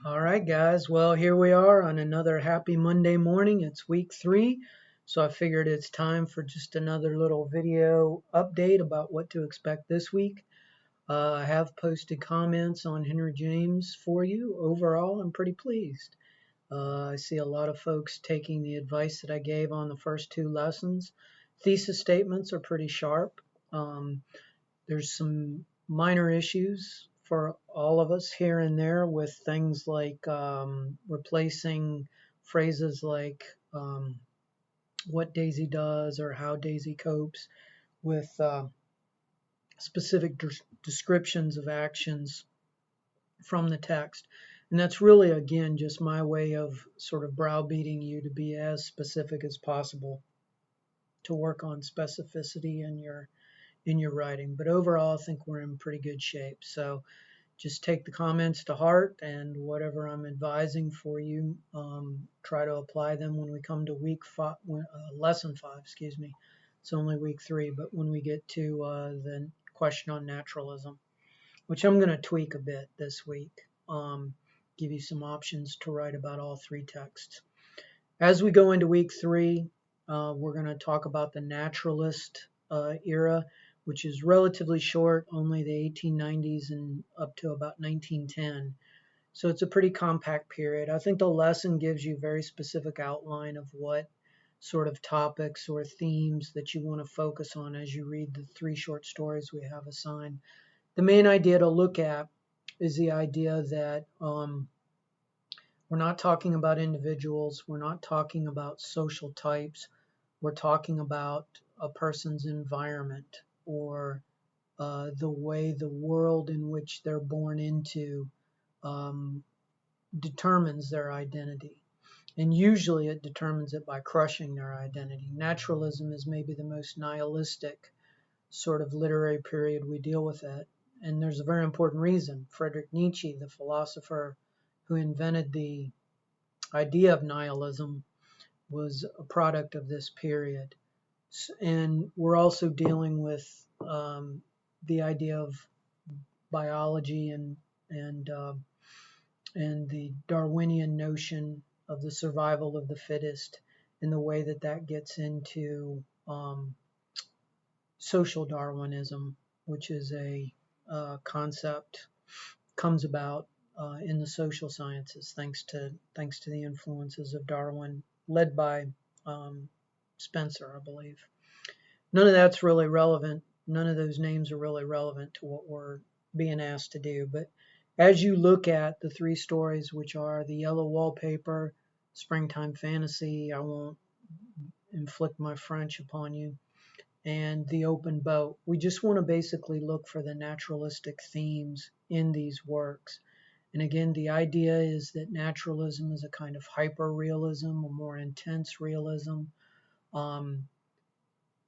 All right, guys. Well, here we are on another happy Monday morning. It's week 3, so I figured it's time for just another little video update about what to expect this week. I have posted comments on Henry James for you. Overall, I'm pretty pleased. I see a lot of folks taking the advice that I gave on the first 2 lessons. Thesis statements are pretty sharp. There's some minor issues for all of us here and there with things like replacing phrases like what Daisy does or how Daisy copes with specific descriptions of actions from the text. And that's really, again, just my way of sort of browbeating you to be as specific as possible, to work on specificity in your writing. But overall, I think we're in pretty good shape. So just take the comments to heart, and whatever I'm advising for you, try to apply them when we come to lesson 5, excuse me. It's only week 3, but when we get to the question on naturalism, which I'm going to tweak a bit this week, give you some options to write about all 3 texts. As we go into week 3, we're going to talk about the naturalist era, which is relatively short, only the 1890s and up to about 1910. So it's a pretty compact period. I think the lesson gives you a very specific outline of what sort of topics or themes that you want to focus on as you read the 3 short stories we have assigned. The main idea to look at is the idea that we're not talking about individuals, we're not talking about social types, we're talking about a person's environment, or the way the world in which they're born into determines their identity. And usually it determines it by crushing their identity. Naturalism is maybe the most nihilistic sort of literary period we deal with it. And there's a very important reason. Friedrich Nietzsche, the philosopher who invented the idea of nihilism, was a product of this period. And we're also dealing with the idea of biology and the Darwinian notion of the survival of the fittest, and the way that that gets into social Darwinism, which is a concept comes about in the social sciences thanks to the influences of Darwin, led by Spencer, I believe. None of that's really relevant. None of those names are really relevant to what we're being asked to do. But as you look at the 3 stories, which are The Yellow Wallpaper, Springtime Fantasy, I won't inflict my French upon you, and The Open Boat, we just want to basically look for the naturalistic themes in these works. And again, the idea is that naturalism is a kind of hyper-realism, a more intense realism.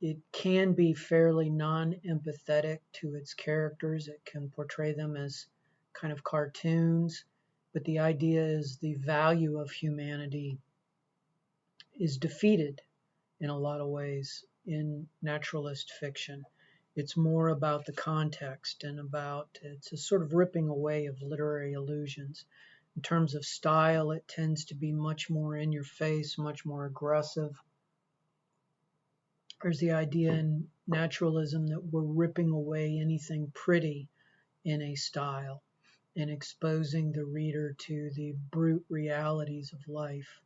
It can be fairly non-empathetic to its characters. It can portray them as kind of cartoons. But the idea is the value of humanity is defeated in a lot of ways in naturalist fiction. It's more about the context and it's a sort of ripping away of literary illusions. In terms of style, it tends to be much more in your face, much more aggressive. There's the idea in naturalism that we're ripping away anything pretty in a style and exposing the reader to the brute realities of life.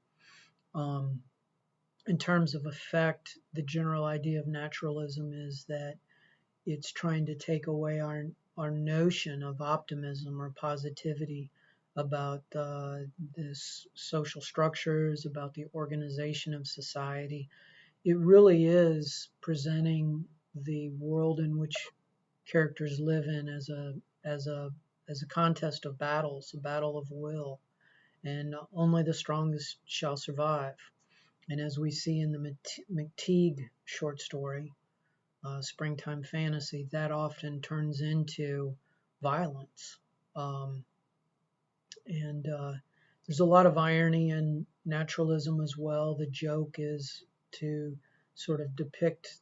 In terms of effect, the general idea of naturalism is that it's trying to take away our notion of optimism or positivity about the social structures, about the organization of society. It really is presenting the world in which characters live in as a contest of battles, a battle of will, and only the strongest shall survive. And as we see in the McTeague short story, Springtime Fantasy, that often turns into violence. And there's a lot of irony in naturalism as well. The joke is to sort of depict,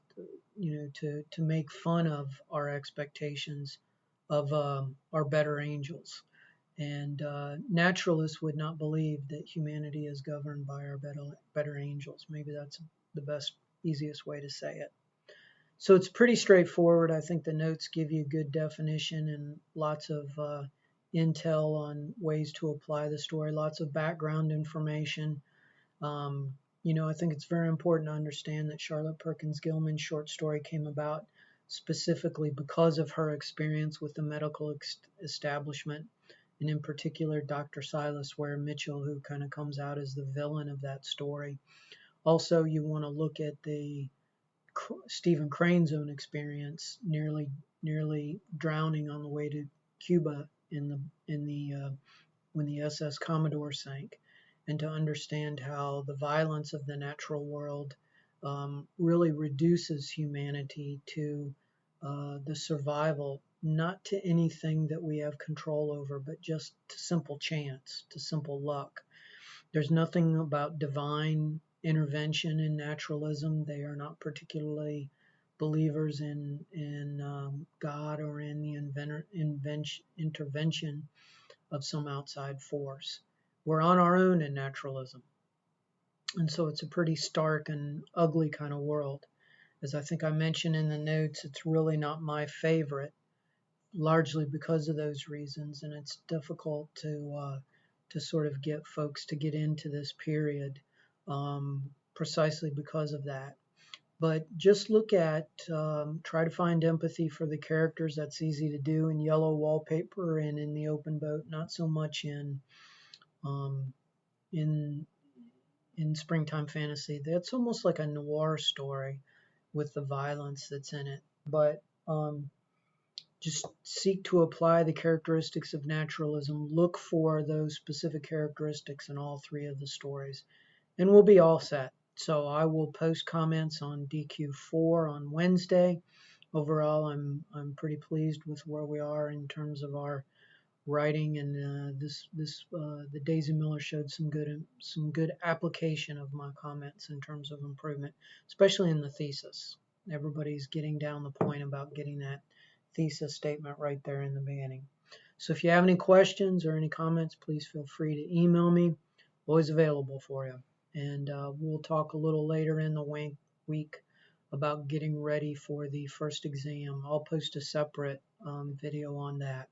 to make fun of our expectations of our better angels. And naturalists would not believe that humanity is governed by our better angels. Maybe that's the best, easiest way to say it. So it's pretty straightforward. I think the notes give you good definition and lots of intel on ways to apply the story, lots of background information. I think it's very important to understand that Charlotte Perkins Gilman's short story came about specifically because of her experience with the medical establishment, and in particular Dr. Silas Ware Mitchell, who kind of comes out as the villain of that story. Also, you want to look at the Stephen Crane's own experience, nearly drowning on the way to Cuba when the SS Commodore sank, and to understand how the violence of the natural world really reduces humanity to the survival, not to anything that we have control over, but just to simple chance, to simple luck. There's nothing about divine intervention in naturalism. They are not particularly believers in God or in the intervention of some outside force. We're on our own in naturalism. And so it's a pretty stark and ugly kind of world. As I think I mentioned in the notes, it's really not my favorite, largely because of those reasons, and it's difficult to sort of get folks to get into this period precisely because of that. But just look at, try to find empathy for the characters. That's easy to do in yellow wallpaper and in the open boat, not so much um, in springtime fantasy. That's almost like a noir story with the violence that's in it. But just seek to apply the characteristics of naturalism. Look for those specific characteristics in all three of the stories, and we'll be all set. So I will post comments on DQ4 on Wednesday. Overall, I'm pretty pleased with where we are in terms of our writing, and the Daisy Miller showed some good application of my comments in terms of improvement, especially in the thesis. Everybody's getting down the point about getting that thesis statement right there in the beginning. So if you have any questions or any comments, please feel free to email me. Always available for you. And we'll talk a little later in the week about getting ready for the first exam. I'll post a separate video on that.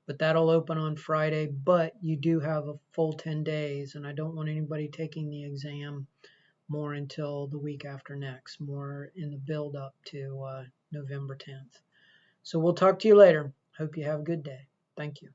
But that'll open on Friday, but you do have a full 10 days, and I don't want anybody taking the exam more until the week after next, more in the build up to November 10th. So we'll talk to you later. Hope you have a good day. Thank you.